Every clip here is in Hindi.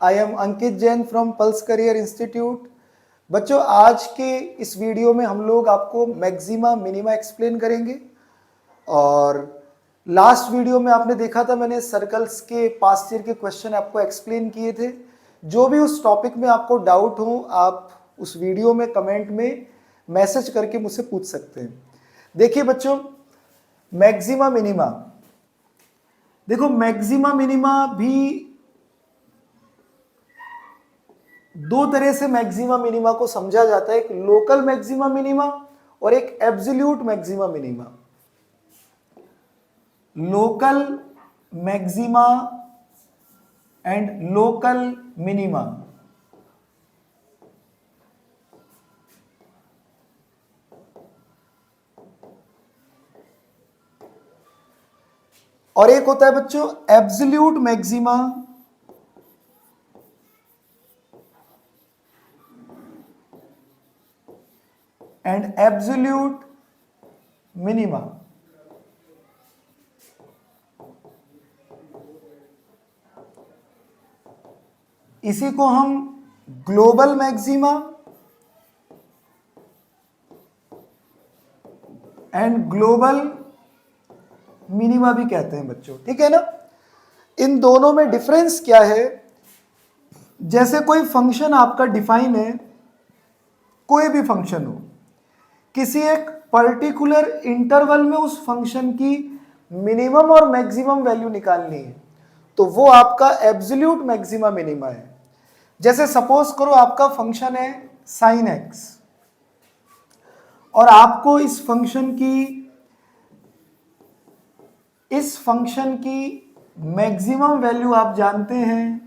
I am Ankit Jain from pulse career institute. बच्चों, आज के इस वीडियो में हम लोग आपको मैक्सिमा मिनिमा एक्सप्लेन करेंगे। और लास्ट वीडियो में आपने देखा था, मैंने सर्कल्स के पास्ट ईयर के क्वेश्चन आपको एक्सप्लेन किए थे। जो भी उस टॉपिक में आपको डाउट हो, आप उस वीडियो में कमेंट में मैसेज करके मुझसे पूछ सकते हैं। देखिए बच्चों, मैक्सिमा मिनिमा, देखो मैक्सिमा मिनिमा भी दो तरह से मैक्सिमा मिनिमा को समझा जाता है, एक लोकल मैक्सिमा मिनिमा और एक absolute maxima minima. Local maxima and local minima. और एक होता है बच्चों absolute maxima and absolute minima. इसी को हम global maxima and global minima भी कहते हैं बच्चों, ठीक है ना। इन दोनों में डिफरेंस क्या है? जैसे कोई फंक्शन आपका डिफाइन है, कोई भी फंक्शन हो, किसी एक पर्टिकुलर इंटरवल में उस फंक्शन की मिनिमम और मैक्सिमम वैल्यू निकालनी है, तो वो आपका एब्सोल्यूट मैक्सिमा मिनिमा है। जैसे सपोज करो आपका फंक्शन है sin x और आपको इस फंक्शन की मैक्सिमम वैल्यू आप जानते हैं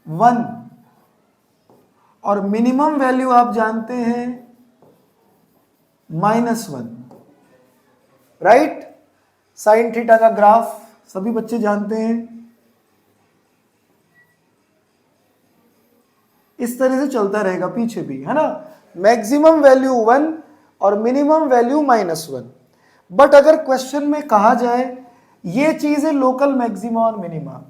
1 और मिनिमम वैल्यू आप जानते हैं -1, राइट। साइन थीटा का ग्राफ सभी बच्चे जानते हैं। इस तरह से चलता रहेगा पीछे भी, है ना। मैक्सिमम वैल्यू 1 और मिनिमम वैल्यू -1। बट अगर क्वेश्चन में कहा जाए ये चीज है लोकल मैक्सिमा और मिनिमा,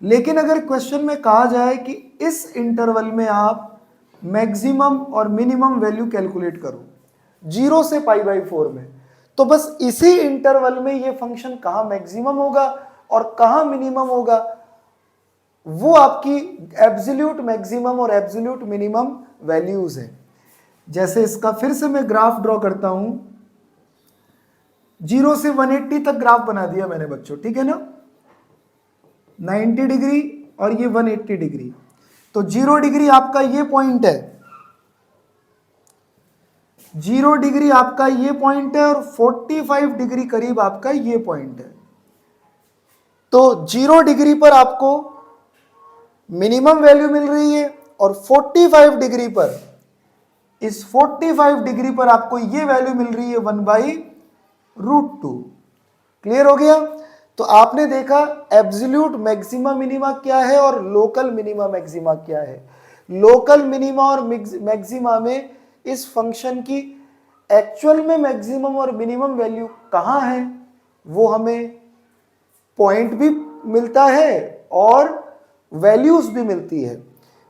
लेकिन अगर क्वेश्चन में कहा जाए कि इस इंटरवल में आप मैक्सिमम और मिनिमम वैल्यू कैलकुलेट करो 0 से π/4 में, तो बस इसी इंटरवल में ये फंक्शन कहां मैक्सिमम होगा और कहां मिनिमम होगा, वो आपकी एब्सोल्यूट मैक्सिमम और एब्सोल्यूट मिनिमम वैल्यूज है। जैसे इसका फिर से मैं ग्राफ ड्रॉ करता हूं, 0 से 180 तक ग्राफ बना दिया मैंने बच्चों, ठीक है ना। 90 डिग्री और ये 180 डिग्री, तो 0 डिग्री आपका ये पॉइंट है, 0 डिग्री आपका ये पॉइंट है और 45 डिग्री करीब आपका ये पॉइंट है। तो 0 डिग्री पर आपको मिनिमम वैल्यू मिल रही है और 45 डिग्री पर, इस 45 डिग्री पर आपको ये वैल्यू मिल रही है 1/√2। क्लियर हो गया। तो आपने देखा एब्सोल्यूट मैक्सिमा मिनिमा क्या है और लोकल मिनिमा मैक्सिमा क्या है। लोकल मिनिमा और मैक्सिमा में इस फंक्शन की एक्चुअल में मैक्सिमम और मिनिमम वैल्यू कहां है वो हमें पॉइंट भी मिलता है और वैल्यूज भी मिलती है।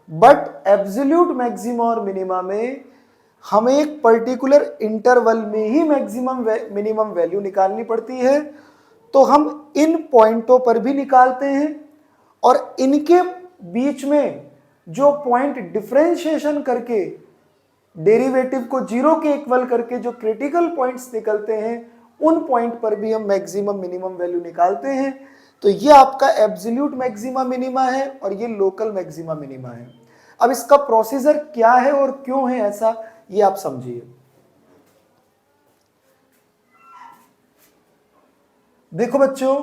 बट एब्सोल्यूट मैक्सिमा और मिनिमा में हमें एक पर्टिकुलर इंटरवल में ही मैक्सिमम मिनिमम वैल्यू निकालनी पड़ती है, तो हम इन पॉइंटों पर भी निकालते हैं और इनके बीच में जो पॉइंट डिफरेंशिएशन करके डेरिवेटिव को 0 के इक्वल करके जो क्रिटिकल पॉइंट्स निकलते हैं, उन पॉइंट पर भी हम मैक्सिमम मिनिमम वैल्यू निकालते हैं। तो ये आपका एब्सोल्यूट मैक्सिमा मिनिमा है और ये लोकल मैक्सिमा मिनिमा है। अब इसका प्रोसीजर क्या है और क्यों है ऐसा, ये आप समझिए। देखो बच्चों,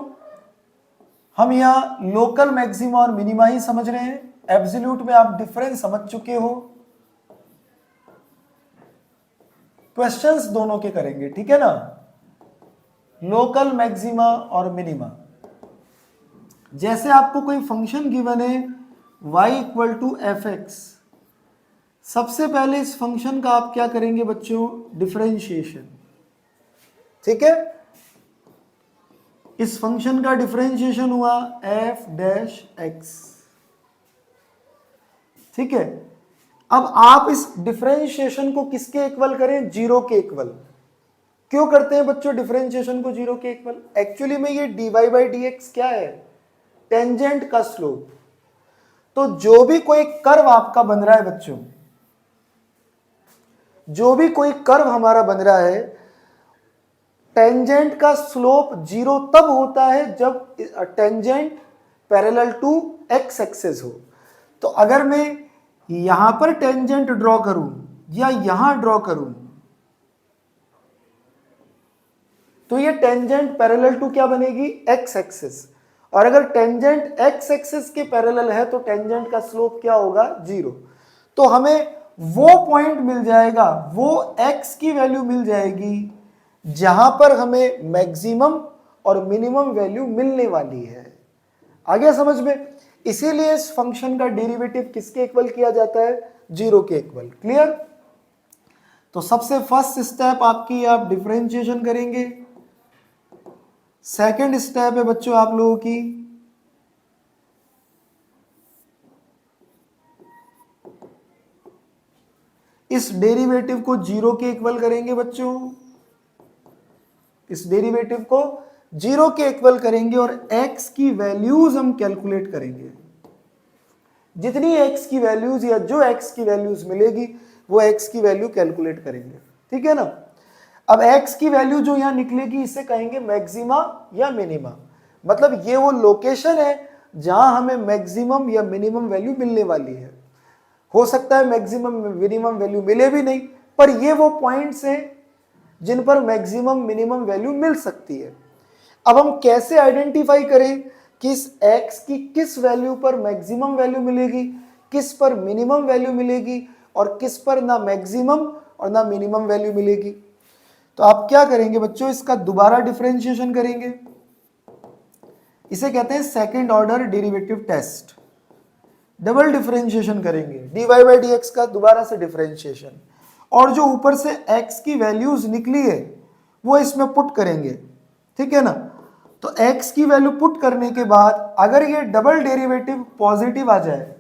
हम यहां लोकल मैक्सिमा और मिनिमा ही समझ रहे हैं, एब्सोल्यूट में आप डिफरेंस समझ चुके हो। क्वेश्चंस दोनों के करेंगे, ठीक है ना। लोकल मैक्सिमा और मिनिमा, जैसे आपको कोई फंक्शन गिवन है y = f(x), सबसे पहले इस फंक्शन का आप क्या करेंगे बच्चों, डिफरेंशिएशन, ठीक है। इस फंक्शन का डिफरेंशिएशन हुआ एफ डैश एक्स, ठीक है। अब आप इस डिफरेंशिएशन को किसके इक्वल करें, जीरो के इक्वल। क्यों करते हैं बच्चों डिफरेंशिएशन को जीरो के इक्वल, एक्चुअली में ये dy बाई डी एक्स क्या है, टेंजेंट का स्लोप। तो जो भी कोई कर्व आपका बन रहा है बच्चों, जो भी कोई कर्व हमारा बन रहा है, टेंजेंट का स्लोप जीरो तब होता है जब tangent parallel to x axis हो। तो अगर मैं यहां पर टेंजेंट ड्रॉ करूं या यहां ड्रॉ करूं, तो ये टेंजेंट पैरेलल टू क्या बनेगी, एक्स एक्सिस। और अगर टेंजेंट एक्स एक्सिस के पैरेलल है तो टेंजेंट का स्लोप क्या होगा, जीरो। तो हमें वो पॉइंट मिल जाएगा, वो एक्स की वैल्यू मिल जाएगी जहां पर हमें मैक्सिमम और मिनिमम वैल्यू मिलने वाली है। आ गया समझ में। इसीलिए इस फंक्शन का डेरिवेटिव किसके इक्वल किया जाता है, जीरो के इक्वल। क्लियर। तो सबसे फर्स्ट स्टेप आपकी, आप डिफरेंशिएशन करेंगे। सेकंड स्टेप है बच्चों आप लोगों की इस डेरिवेटिव को जीरो के इक्वल करेंगे बच्चों, इस डेरिवेटिव को जीरो के इक्वल करेंगे और x की वैल्यूज हम कैलकुलेट करेंगे। जितनी x की वैल्यूज या जो x की वैल्यूज मिलेगी वो x की वैल्यू कैलकुलेट करेंगे, ठीक है ना। अब x की वैल्यू जो यहां निकलेगी इसे कहेंगे मैक्सिमा या मिनिमा। मतलब ये वो लोकेशन है जहां हमें मैक्सिमम या मिनिमम वैल्यू मिलने वाली है। हो सकता है मैक्सिमम मिनिमम वैल्यू मिले भी नहीं, पर ये वो पॉइंट्स हैं जिन पर मैक्सिमम मिनिमम वैल्यू मिल सकती है। अब हम कैसे आइडेंटिफाई करें कि इस x की किस वैल्यू पर मैक्सिमम वैल्यू मिलेगी, किस पर मिनिमम वैल्यू मिलेगी और किस पर ना मैक्सिमम और ना मिनिमम वैल्यू मिलेगी। तो आप क्या करेंगे बच्चों, इसका दोबारा डिफरेंशिएशन करेंगे। इसे कहते हैं second order derivative test. Double differentiation करेंगे dy बाई डी एक्स का, दोबारा से डिफरेंशिएशन, और जो ऊपर से x की वैल्यूज निकली है वो इसमें पुट करेंगे, ठीक है ना। तो x की वैल्यू पुट करने के बाद अगर ये डबल डेरिवेटिव पॉजिटिव आ जाए,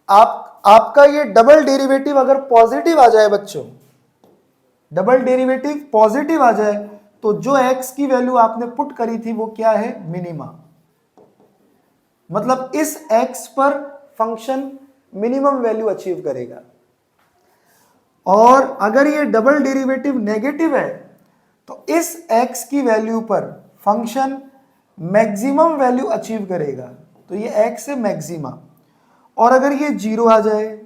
आपका ये डबल डेरिवेटिव अगर पॉजिटिव आ जाए बच्चों, डबल डेरिवेटिव पॉजिटिव आ जाए, तो जो x की वैल्यू आपने पुट करी थी वो क्या है, मिनिमा। मतलब इस x पर फंक्शन मिनिमम वैल्यू अचीव करेगा। और अगर ये डबल डेरिवेटिव नेगेटिव है तो इस x की वैल्यू पर फंक्शन मैक्सिमम वैल्यू अचीव करेगा। तो ये x है मैक्सिमा। और अगर ये जीरो आ जाए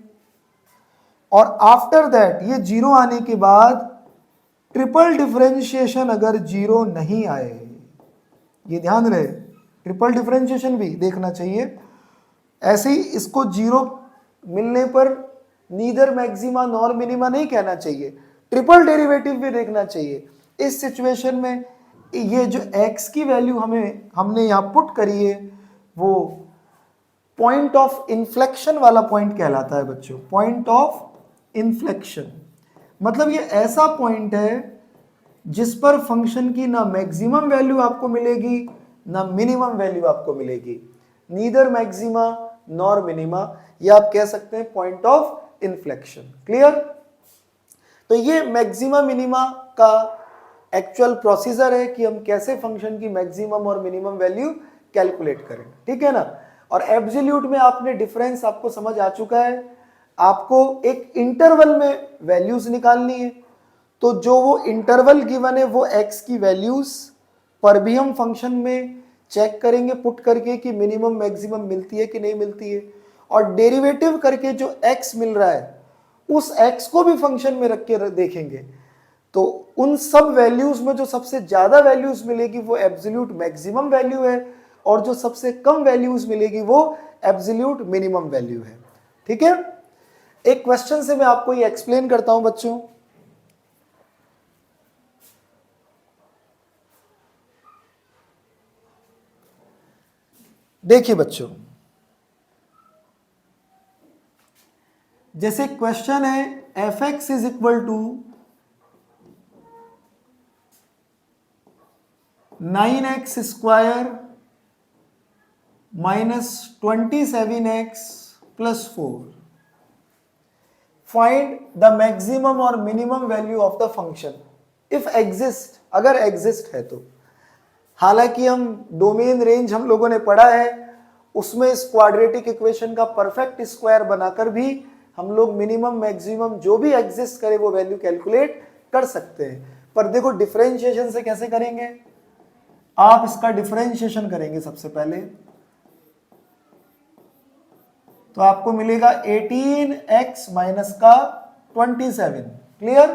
और आफ्टर दैट ये जीरो आने के बाद ट्रिपल डिफरेंशिएशन अगर जीरो नहीं आए, ये ध्यान रहे, ट्रिपल डिफरेंशिएशन भी देखना चाहिए। ऐसे ही इसको जीरो मिलने पर नीदर मैक्सिमा नॉर मिनिमा नहीं कहना चाहिए, ट्रिपल डेरिवेटिव भी देखना चाहिए। इस सिचुएशन में ये जो x की वैल्यू हमने यहां पुट करी है वो पॉइंट ऑफ इन्फ्लेक्शन वाला पॉइंट कहलाता है बच्चों, पॉइंट ऑफ इन्फ्लेक्शन। मतलब ये ऐसा पॉइंट है जिस पर फंक्शन की ना मैक्सिमम वैल्यू आपको मिलेगी ना मिनिमम वैल्यू आपको मिलेगी, नीदर मैक्सिमा नॉर मिनिमा, या आप कह सकते हैं पॉइंट ऑफ इन्फ्लेक्शन। क्लियर। तो ये मैक्सिमा मिनिमा का एक्चुअल प्रोसीजर है कि हम कैसे फंक्शन की मैक्सिमम और मिनिमम वैल्यू कैलकुलेट करें, ठीक है ना। और एब्सोल्यूट में आपने डिफरेंस आपको समझ आ चुका है। आपको एक इंटरवल में वैल्यूज निकालनी है, तो जो वो इंटरवल गिवन है वो x की वैल्यूज पर भी हम फंक्शन में चेक करेंगे पुट करके कि मिनिमम मैक्सिमम मिलती है कि नहीं मिलती है। और डेरिवेटिव करके जो x मिल रहा है उस x को भी फंक्शन में रख के देखेंगे। तो उन सब वैल्यूज में जो सबसे ज्यादा वैल्यूज मिलेगी वो एब्सोल्यूट मैक्सिमम वैल्यू है, और जो सबसे कम वैल्यूज मिलेगी वो एब्सोल्यूट मिनिमम वैल्यू है, ठीक है। एक क्वेश्चन से मैं आपको ये एक्सप्लेन करता हूं बच्चों। देखिए बच्चों, जैसे क्वेश्चन है F X is equal to 9x square minus 27x plus 4. Find the maximum और minimum value of the function if exist, अगर एग्जिस्ट है तो. हालांकि हम डोमेन रेंज हम लोगों ने पढ़ा है, उसमें इस क्वाड्रेटिक इक्वेशन का परफेक्ट स्क्वायर बनाकर भी हम लोग मिनिमम मैक्सिमम जो भी एग्जिस्ट करे वो वैल्यू कैलकुलेट कर सकते हैं. पर देखो डिफरेंशिएशन से कैसे करेंगे, आप इसका डिफरेंशिएशन करेंगे सबसे पहले, तो आपको मिलेगा 18x माइनस का 27. क्लियर.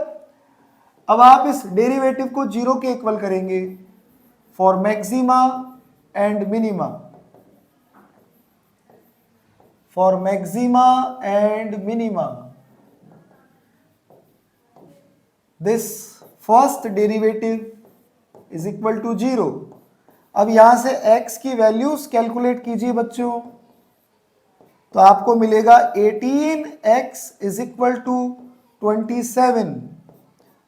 अब आप इस डेरिवेटिव को 0 के इक्वल करेंगे for maxima and minima. For maxima and minima this first derivative is equal to 0. अब यहां से x की वैल्यूज कैलकुलेट कीजिए बच्चों, तो आपको मिलेगा 18x इज इक्वल टू 27.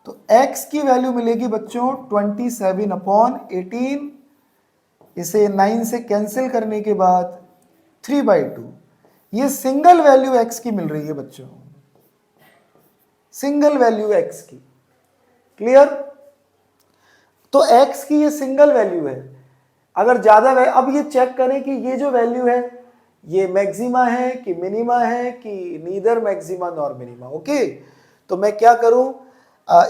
तो x की वैल्यू मिलेगी बच्चों 27 अपॉन 18. इसे 9 से कैंसिल करने के बाद 3/2. ये सिंगल वैल्यू x की मिल रही है बच्चों, सिंगल वैल्यू x की. क्लियर. तो x की ये सिंगल वैल्यू है. अगर ज्यादा अब ये चेक करें कि ये जो वैल्यू है ये मैक्सिमा है कि मिनिमा है कि neither maxima nor minima. Okay, तो मैं क्या करूं,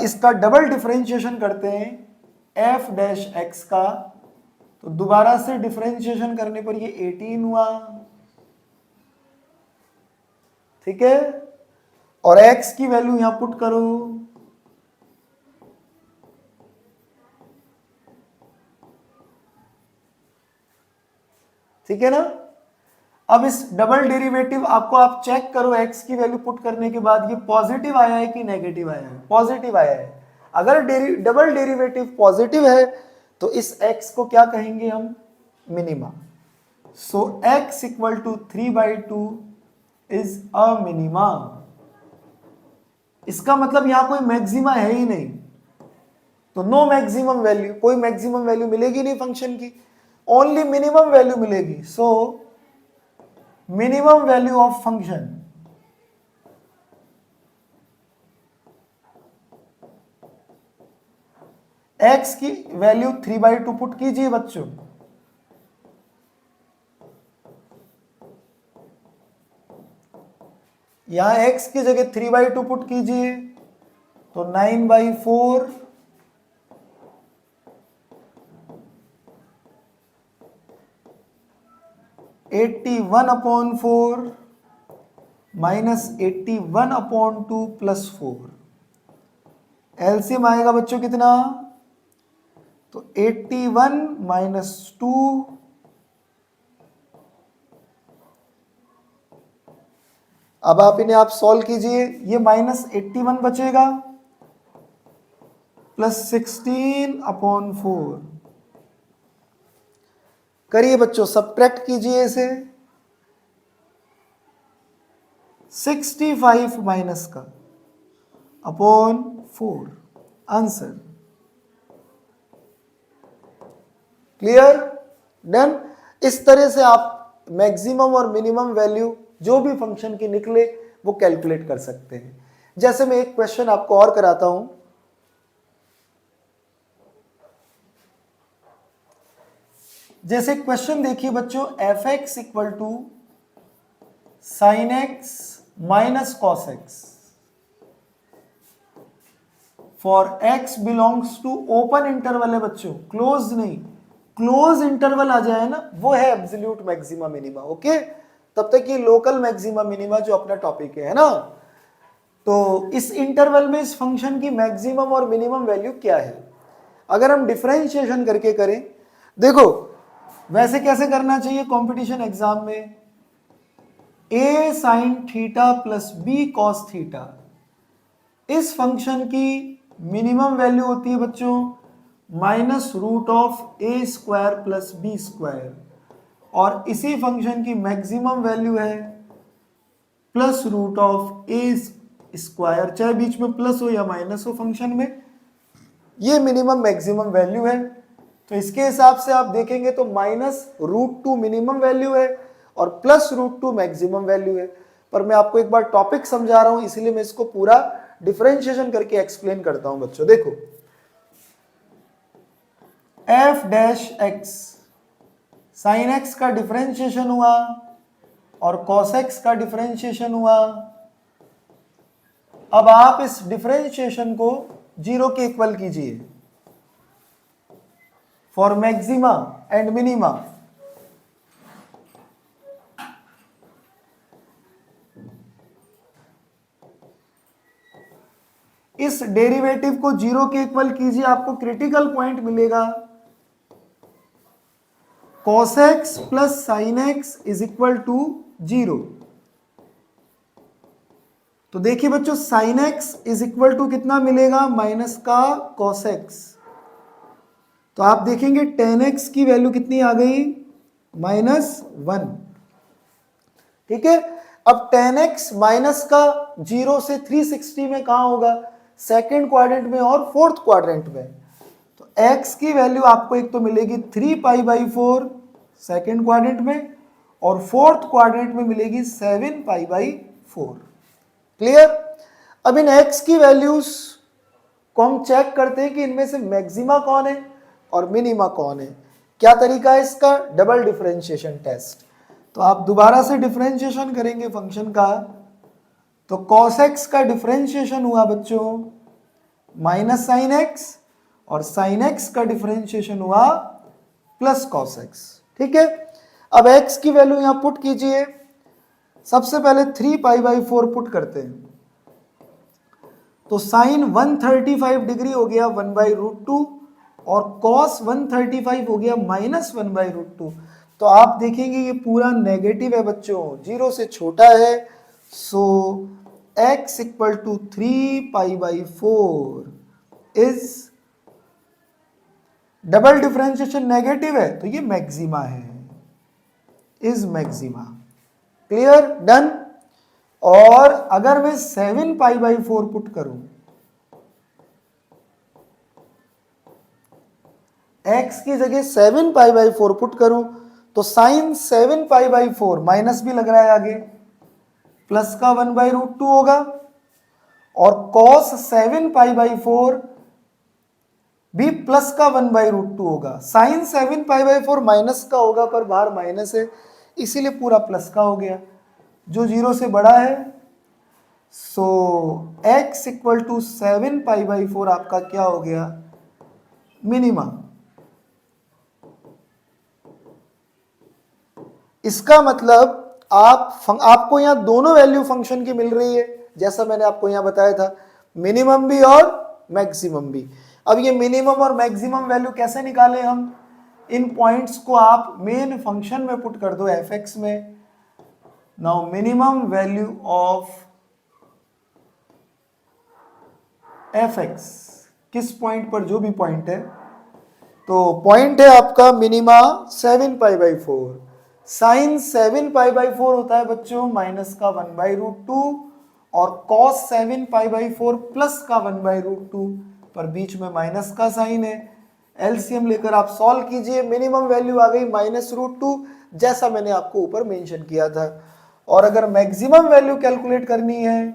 इसका डबल डिफरेंशिएशन करते हैं f डैश x का. तो दोबारा से डिफरेंशिएशन करने पर ये 18 हुआ. ठीक है, और x की वैल्यू यहां पुट करो. ठीक है ना. अब इस डबल डेरिवेटिव आपको आप चेक करो, x की वैल्यू पुट करने के बाद ये पॉजिटिव आया है कि नेगेटिव आया है. पॉजिटिव आया है. अगर डबल डेरिवेटिव पॉजिटिव है तो इस x को क्या कहेंगे हम, minima. So x equal to 3/2 is a minima. इसका मतलब यहां कोई मैक्सिमा है ही नहीं, तो नो मैक्सिमम वैल्यू, कोई मैक्सिमम वैल्यू मिलेगी नहीं फंक्शन की, ओनली मिनिमम वैल्यू मिलेगी. So minimum value of function x की वैल्यू 3/2 पुट कीजिए बच्चों. यहां x की जगह 3/2 पुट कीजिए तो 9/4 81/4 माइनस 81/2 प्लस 4. एलसीएम आएगा बच्चों कितना, तो 81 माइनस 2 अब आप इन्हें आप सॉल्व कीजिए. ये माइनस 81 बचेगा प्लस 16/4. करिए बच्चों, सब्ट्रैक्ट कीजिए इसे. 65 माइनस का अपॉन 4 आंसर. क्लियर. डन. इस तरह से आप मैक्सिमम और मिनिमम वैल्यू जो भी फंक्शन की निकले वो कैलकुलेट कर सकते हैं. जैसे मैं एक क्वेश्चन आपको और कराता हूं. जैसे क्वेश्चन देखिए बच्चों, F X equal to sine x minus cos x for x belongs to open interval है बच्चों, क्लोज नहीं. क्लोज इंटरवल आ जाए ना वो है एब्सोल्यूट मैक्सिमा मिनिमा. ओके, तब तक ये लोकल मैक्सिमा मिनिमा जो अपना टॉपिक है ना. तो इस इंटरवल में इस फंक्शन की मैक्सिमम और मिनिमम वैल्यू क्या है. अगर हम डिफरेंशिएशन करके करें, देखो वैसे कैसे करना चाहिए कंपटीशन एग्जाम में, a sine theta plus b cos theta. इस फंक्शन की मिनिमम वैल्यू होती है बच्चों minus root of a square plus b square, और इसी फंक्शन की मैक्सिमम वैल्यू है plus root of a square, चाहे बीच में प्लस हो या माइनस हो फंक्शन में, ये मिनिमम मैक्सिमम वैल्यू है। तो इसके हिसाब से आप देखेंगे तो -√2 मिनिमम वैल्यू है और +√2 मैक्सिमम वैल्यू है। पर मैं आपको एक बार टॉपिक समझा रहा हूं, इसलिए मैं इसको पूरा डिफरेंशिएशन करके एक्सप्लेन करता हूं बच्चों। देखो f' sin x का डिफरेंशिएशन हुआ और cos x का डिफरेंशिएशन हुआ। अब आप इस डिफरेंशिएशन को 0 के इक्वल कीजिए फॉर मैक्सिमा एंड मिनिमा। इस डेरिवेटिव को 0 के इक्वल कीजिए, आपको क्रिटिकल पॉइंट मिलेगा cos x plus sin x is equal to 0। तो देखिए बच्चों sin x is equal to कितना मिलेगा, माइनस का cos x। तो आप देखेंगे tan x की वैल्यू कितनी आ गई, -1। ठीक है, अब tan x माइनस का 0 से 360 में कहां होगा, सेकेंड क्वाड्रेंट में और फोर्थ क्वाड्रेंट में। तो x की वैल्यू आपको एक तो मिलेगी 3π/4 सेकेंड क्वाड्रेंट में और फोर्थ क्वाड्रेंट में मिलेगी 7π/4। क्लियर। अब इन x की वैल्यूज को हम चेक करते हैं कि इनमें से मैक्सिमा कौन है और मिनिमा कौन है। क्या तरीका है इसका, डबल डिफरेंशिएशन टेस्ट। तो आप दोबारा से डिफरेंशिएशन करेंगे फंक्शन का, तो cos x का डिफरेंशिएशन हुआ बच्चों -sin x और sin x का डिफरेंशिएशन हुआ +cos x। ठीक है, अब x की वैल्यू यहां पुट कीजिए। सबसे पहले 3π/4 पुट करते हैं, तो साइन 135 डिग्री हो गया 1/√2 और cos 135 हो गया -1/√2। तो आप देखेंगे ये पूरा नेगेटिव है बच्चों, 0 से छोटा है। So x equal to 3π/4 is, double differentiation negative है तो ये मैक्सिमा है, इज मैक्सिमा। Clear, done. और अगर मैं 7π/4 पुट करूं, x की जगह 7π/4 पुट करूं, तो साइन 7π/4 माइनस भी लग रहा है आगे, प्लस का 1/√2 होगा और cos 7π/4 भी प्लस का 1/√2 होगा। साइन 7π/4 माइनस का होगा पर बाहर माइनस है, इसीलिए पूरा प्लस का हो गया, जो 0 से बड़ा है। सो x इक्वल टू 7π/4 आपका क्या हो गया, मिनिमा। इसका मतलब आपको यहां दोनों वैल्यू फंक्शन की मिल रही है, जैसा मैंने आपको यहां बताया था, मिनिमम भी और मैक्सिमम भी। अब ये मिनिमम और मैक्सिमम वैल्यू कैसे निकालें हम, इन पॉइंट्स को आप मेन फंक्शन में पुट कर दो f(x) में। Now minimum value of f(x) किस पॉइंट पर, जो भी पॉइंट है, तो पॉइंट है आपका मिनिमा 7π/4। साइन 7π/4 होता है बच्चों माइनस का 1/√2 और cos 7π/4 प्लस का 1/√2, पर बीच में माइनस का साइन है। एलसीएम लेकर आप सॉल्व कीजिए, मिनिमम वैल्यू आ गई -√2, जैसा मैंने आपको ऊपर मेंशन किया था। और अगर मैक्सिमम वैल्यू कैलकुलेट करनी है,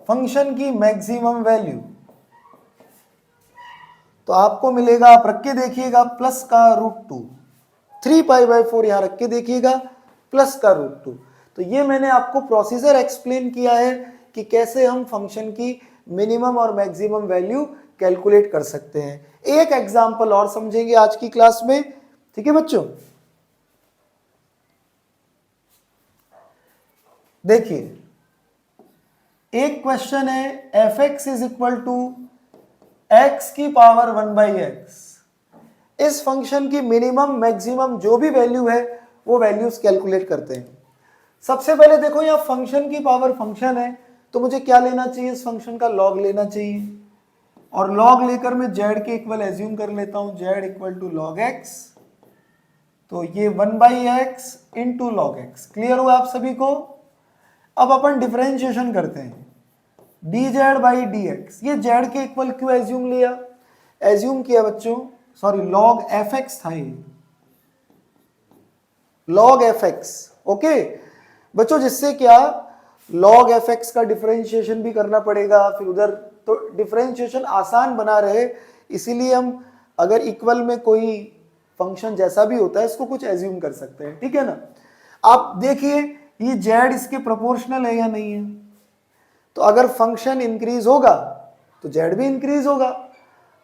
फंक्शन की मैक्सिमम वैल्यू, तो आपको मिलेगा, आप रख के देखिएगा, प्लस का √2, 3π/4 यहां रख के देखिएगा, प्लस का √2। तो ये मैंने आपको प्रोसीजर एक्सप्लेन किया है कि कैसे हम फंक्शन की मिनिमम और मैक्सिमम वैल्यू कैलकुलेट कर सकते हैं। एक एग्जांपल और समझेंगे आज की क्लास में, ठीक है बच्चों। देखिए एक क्वेश्चन है, f(x) is equal to x की पावर 1/x। इस फंक्शन की मिनिमम मैक्सिमम जो भी वैल्यू है वो वैल्यूज कैलकुलेट करते हैं। सबसे पहले देखो यहाँ फंक्शन की पावर फंक्शन है, तो मुझे क्या लेना चाहिए, इस फंक्शन का लॉग लेना चाहिए। और लॉग लेकर मैं z के इक्वल एज्यूम कर लेता हूं, z equal to log x। तो ये 1/x into log x. Clear हुआ आप सभी को? अब अपन डिफरेंशिएशन करते हैं, dz बाई dx। ये z के इक्वल क्यों एज्यूम लिया? एज्यूम किया बच्चों, सॉरी log fx था ये, log fx। ओके बच्चों, जिससे क्या log fx का डिफरेंशिएशन भी करना पड़ेगा फिर उधर, तो डिफरेंशिएशन आसान बना रहे इसीलिए हम अगर इक्वल में कोई फंक्शन जैसा भी होता है इसको कुछ एज्यूम कर सकते हैं, ठीक है ना। आप देखिए ये z इसके प्रोपोर्शनल है या नहीं है, तो अगर फंक्शन इंक्रीज होगा तो z भी इंक्रीज होगा,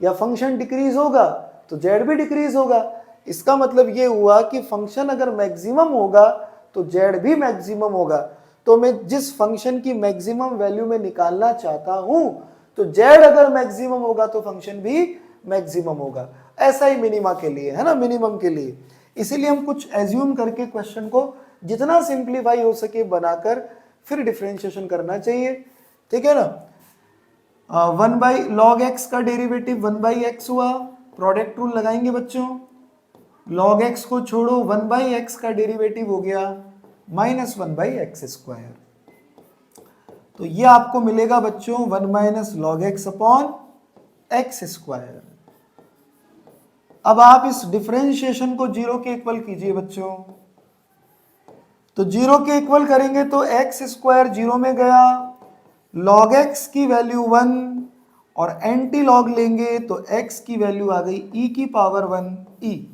या फंक्शन डिक्रीज होगा तो z भी डिक्रीज होगा। इसका मतलब ये हुआ कि फंक्शन अगर मैक्सिमम होगा तो z भी मैक्सिमम होगा। तो मैं जिस फंक्शन की मैक्सिमम वैल्यू में निकालना चाहता हूं तो z अगर मैक्सिमम होगा तो फंक्शन भी मैक्सिमम होगा। ऐसा ही मिनिमा के लिए है ना, मिनिमम के लिए। इसीलिए हम कुछ एज्यूम करके क्वेश्चन को जितना सिंप्लीफाई हो सके बनाकर फिर डिफरेंशिएशन करना चाहिए, ठीक है ना। 1/log x का डेरिवेटिव 1/x हुआ, प्रोडक्ट रूल लगाएंगे बच्चों, log x को छोड़ो, 1/x का डेरिवेटिव हो गया -1/x²। तो ये आपको मिलेगा बच्चों 1 - log x अपॉन x²। अब आप इस डिफरेंशिएशन को 0 के इक्वल कीजिए बच्चों, तो 0 के इक्वल करेंगे तो x² 0 में गया, log x की वैल्यू 1 और एंटी लॉग लेंगे तो x की वैल्यू आ गई e⁻1e।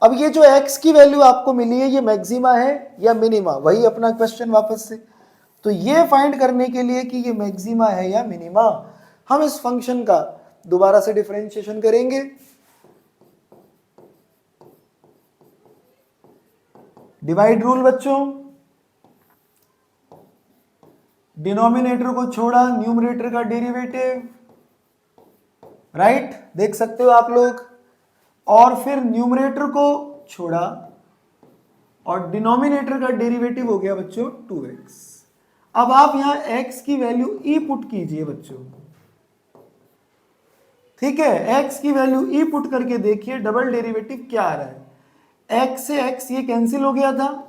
अब ये जो x की वैल्यू आपको मिली है ये मैक्सिमा है या मिनिमा, वही अपना क्वेश्चन वापस से। तो ये फाइंड करने के लिए कि ये मैक्सिमा है या मिनिमा, हम इस फंक्शन का दोबारा से डिफरेंशिएशन करेंगे। डिवाइड रूल बच्चों, डिनोमिनेटर को छोड़ा, न्यूमरेटर का डेरिवेटिव, राइट, देख सकते हो आप लोग, और फिर न्यूमरेटर को छोड़ा और डिनोमिनेटर का डेरिवेटिव हो गया बच्चों 2x। अब आप यहां x की वैल्यू e पुट कीजिए बच्चों, ठीक है, x की वैल्यू e पुट करके देखिए डबल डेरिवेटिव क्या आ रहा है। x से x ये कैंसिल हो गया था,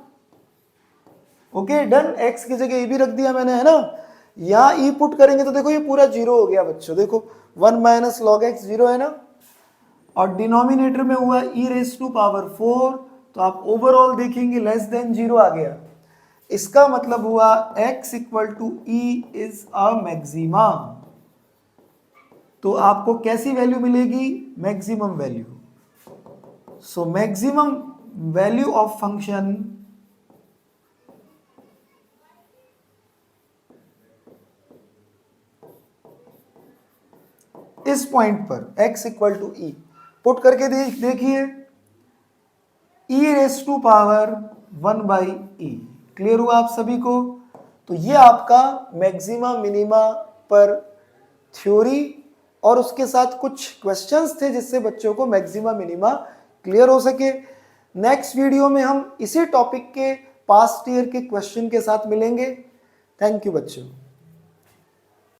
ओके डन, x की जगह e भी रख दिया मैंने, है ना। यहां e पुट करेंगे तो देखो ये पूरा 0 हो गया बच्चों, देखो 1 - log x 0 है ना, और डिनोमिनेटर में हुआ e⁻⁴, तो आप ओवरऑल देखेंगे लेस देन 0 आ गया। इसका मतलब हुआ x = e is a maxima. तो आपको कैसी वैल्यू मिलेगी? Maximum value. So maximum value of function इस पॉइंट पर x = e पुट करके देखिए e⁻1/e। क्लियर हुआ आप सभी को? तो ये आपका मैक्सिमा मिनिमा पर थ्योरी और उसके साथ कुछ क्वेश्चंस थे जिससे बच्चों को मैक्सिमा मिनिमा क्लियर हो सके। नेक्स्ट वीडियो में हम इसी टॉपिक के पास्ट ईयर के क्वेश्चन के साथ मिलेंगे। थैंक यू बच्चों।